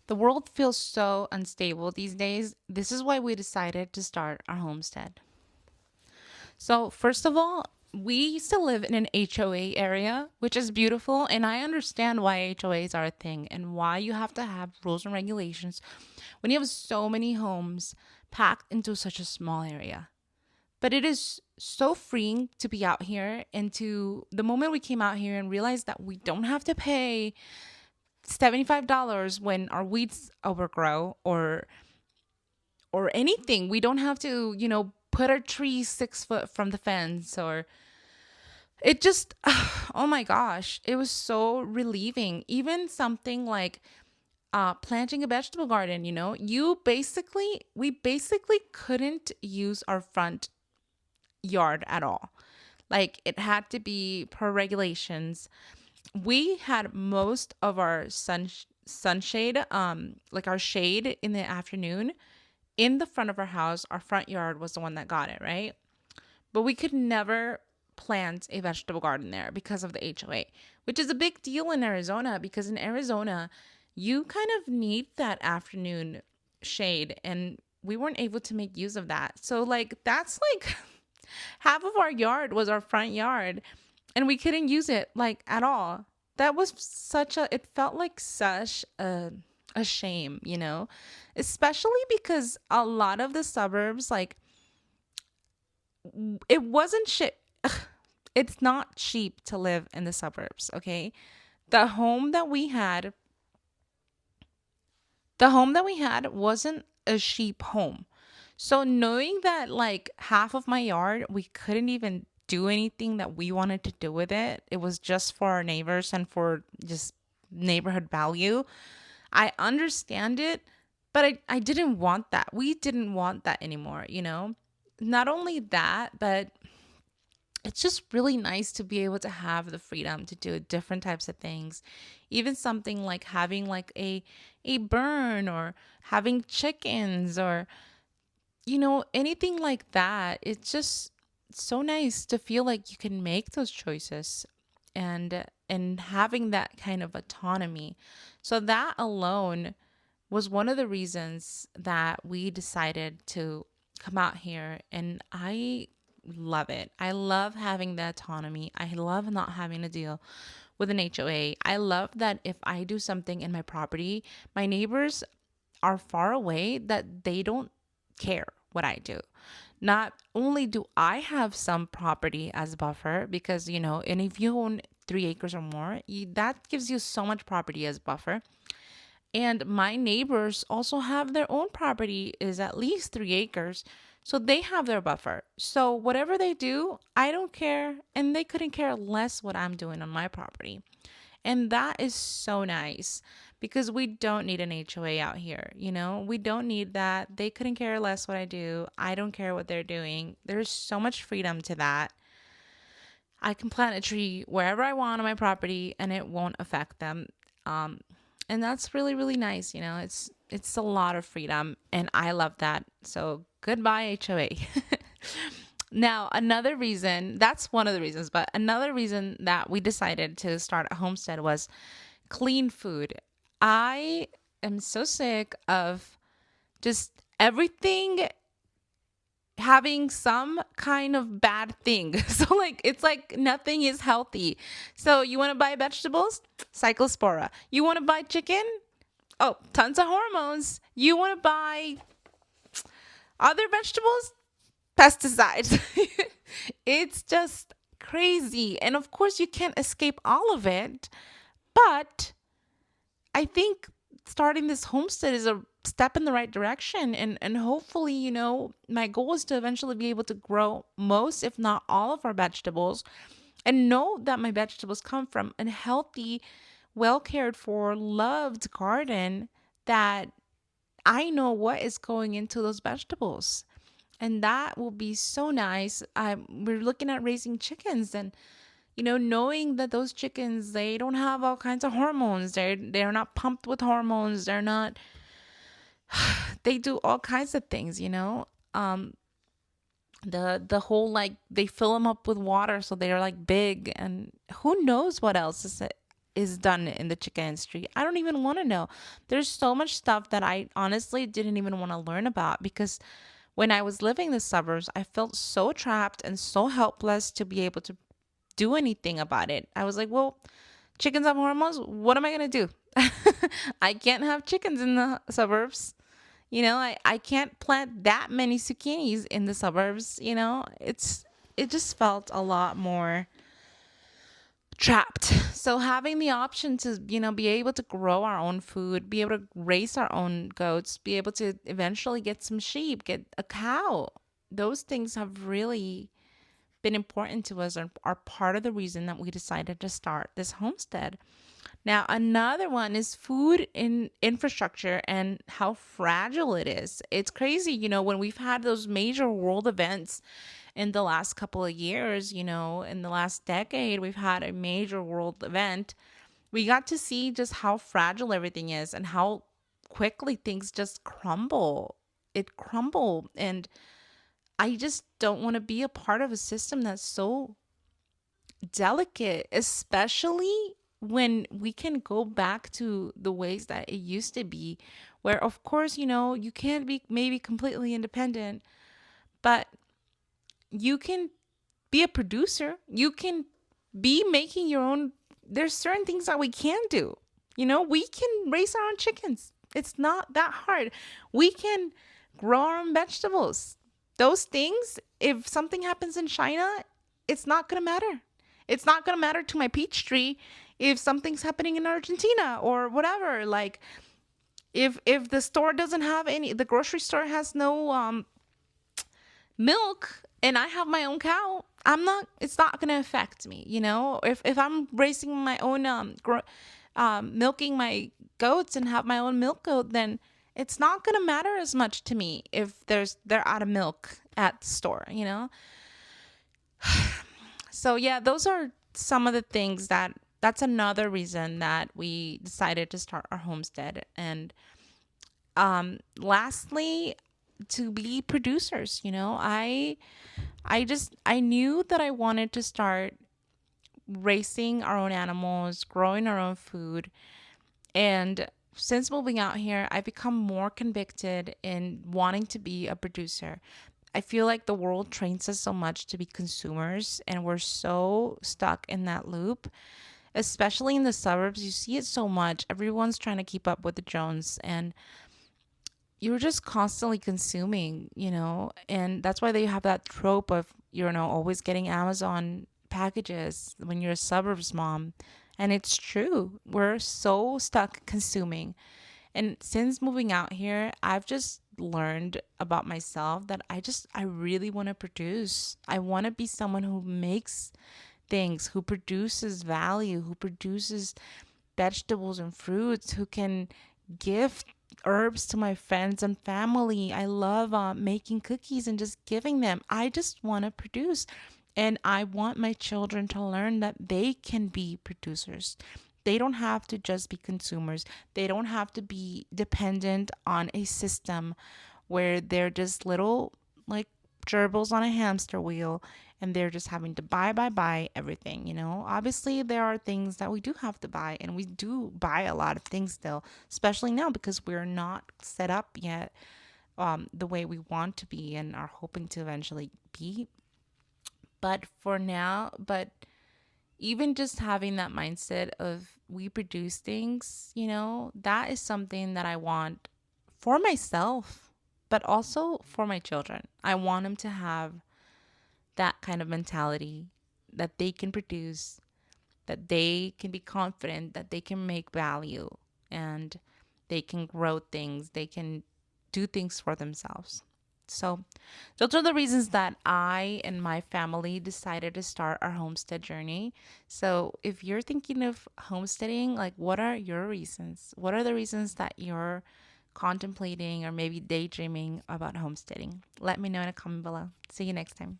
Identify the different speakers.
Speaker 1: The world feels so unstable these days. This is why we decided to start our homestead. So, first of all, we used to live in an HOA area, which is beautiful. And I understand why HOAs are a thing and why you have to have rules and regulations when you have so many homes packed into such a small area. But it is so freeing to be out here, and to the moment we came out here and realized that we don't have to pay $75 when our weeds overgrow or anything. We don't have to, put our tree 6 foot from the fence, or it just oh my gosh, it was so relieving. Even something like planting a vegetable garden, we basically couldn't use our front yard at all. Like, it had to be per regulations. We had most of our sunshade, like our shade in the afternoon, in the front of our house. Our front yard was the one that got it, right? But we could never plant a vegetable garden there because of the HOA, which is a big deal in Arizona, because in Arizona, you kind of need that afternoon shade, and we weren't able to make use of that. So, like, that's like half of our yard was our front yard, and we couldn't use it like at all. That was it felt like such a shame, especially because a lot of the suburbs, like, it wasn't shit. It's not cheap to live in the suburbs, okay? The home that we had, wasn't a cheap home. So knowing that, like, half of my yard, we couldn't even do anything that we wanted to do with it. It was just for our neighbors and for just neighborhood value. I understand it, but I didn't want that. We didn't want that anymore. Not only that, but it's just really nice to be able to have the freedom to do different types of things. Even something like having like a burn, or having chickens, or anything like that. It's just so nice to feel like you can make those choices, and having that kind of autonomy. So that alone was one of the reasons that we decided to come out here, and I love it. I love having the autonomy. I love not having to deal with an HOA. I love that if I do something in my property, my neighbors are far away, that they don't care what I do. Not only do I have some property as buffer, because, and if you own 3 acres or more, that gives you so much property as buffer. And my neighbors also have their own property is at least 3 acres. So they have their buffer. So whatever they do, I don't care. And they couldn't care less what I'm doing on my property. And that is so nice, because we don't need an HOA out here. We don't need that. They couldn't care less what I do. I don't care what they're doing. There's so much freedom to that. I can plant a tree wherever I want on my property, and it won't affect them. And that's really, really nice. It's a lot of freedom, and I love that. So goodbye, HOA. Now, another reason, that's one of the reasons, but another reason that we decided to start a homestead was clean food. I am so sick of just everything having some kind of bad thing. So, like, it's like nothing is healthy. So you want to buy vegetables? Cyclospora. You want to buy chicken? Oh, tons of hormones. You want to buy other vegetables? Pesticides. It's just crazy. And of course, you can't escape all of it. But I think starting this homestead is a step in the right direction. And hopefully, my goal is to eventually be able to grow most, if not all, of our vegetables, and know that my vegetables come from a healthy, well cared for, loved garden, that I know what is going into those vegetables. And that will be so nice. We're looking at raising chickens, and knowing that those chickens, they don't have all kinds of hormones. They're not pumped with hormones. They're not. They do all kinds of things. The whole, like, they fill them up with water so they're like big, and who knows what else is it. is done in the chicken industry. I don't even want to know. There's so much stuff that I honestly didn't even want to learn about because when I was living in the suburbs, I felt so trapped and so helpless to be able to do anything about it. I was like, well, chickens have hormones. What am I going to do? I can't have chickens in the suburbs. I can't plant that many zucchinis in the suburbs. It just felt a lot more trapped. So having the option to, be able to grow our own food, be able to raise our own goats, be able to eventually get some sheep, get a cow, those things have really been important to us and are part of the reason that we decided to start this homestead. Now, another one is food in infrastructure and how fragile it is. It's crazy, when we've had those major world events in the last couple of years, in the last decade, we've had a major world event. We got to see just how fragile everything is and how quickly things just crumble. It crumbled. And I just don't want to be a part of a system that's so delicate, especially when we can go back to the ways that it used to be, where, of course, you can't be maybe completely independent, but you can be a producer. You can be making your own. There's certain things that we can do. We can raise our own chickens. It's not that hard. We can grow our own vegetables. Those things, if something happens in China, it's not going to matter. It's not going to matter to my peach tree if something's happening in Argentina or whatever. Like if the store doesn't have any, the grocery store has no milk and I have my own cow, it's not going to affect me. If I'm raising my own milking my goats and have my own milk goat, then it's not going to matter as much to me if they're out of milk at the store. So yeah, those are some of the things that's another reason that we decided to start our homestead. And lastly, to be producers. I knew that I wanted to start raising our own animals, growing our own food. And since moving out here, I've become more convicted in wanting to be a producer. I feel like the world trains us so much to be consumers, and we're so stuck in that loop. Especially in the suburbs, you see it so much. Everyone's trying to keep up with the Jones, and you're just constantly consuming, and that's why they have that trope of, always getting Amazon packages when you're a suburbs mom. And it's true. We're so stuck consuming. And since moving out here, I've just learned about myself that I really want to produce. I want to be someone who makes things, who produces value, who produces vegetables and fruits, who can give herbs to my friends and family. I love making cookies and just giving them. I just want to produce. And I want my children to learn that they can be producers. They don't have to just be consumers. They don't have to be dependent on a system where they're just little, like, gerbils on a hamster wheel, and they're just having to buy everything. Obviously there are things that we do have to buy, and we do buy a lot of things still, especially now because we're not set up yet the way we want to be and are hoping to eventually be. But for now, even just having that mindset of we produce things, that is something that I want for myself, but also for my children. I want them to have that kind of mentality, that they can produce, that they can be confident, that they can make value, and they can grow things, they can do things for themselves. So those are the reasons that I and my family decided to start our homestead journey. So if you're thinking of homesteading, like, what are your reasons? What are the reasons that you're contemplating or maybe daydreaming about homesteading? Let me know in a comment below. See you next time.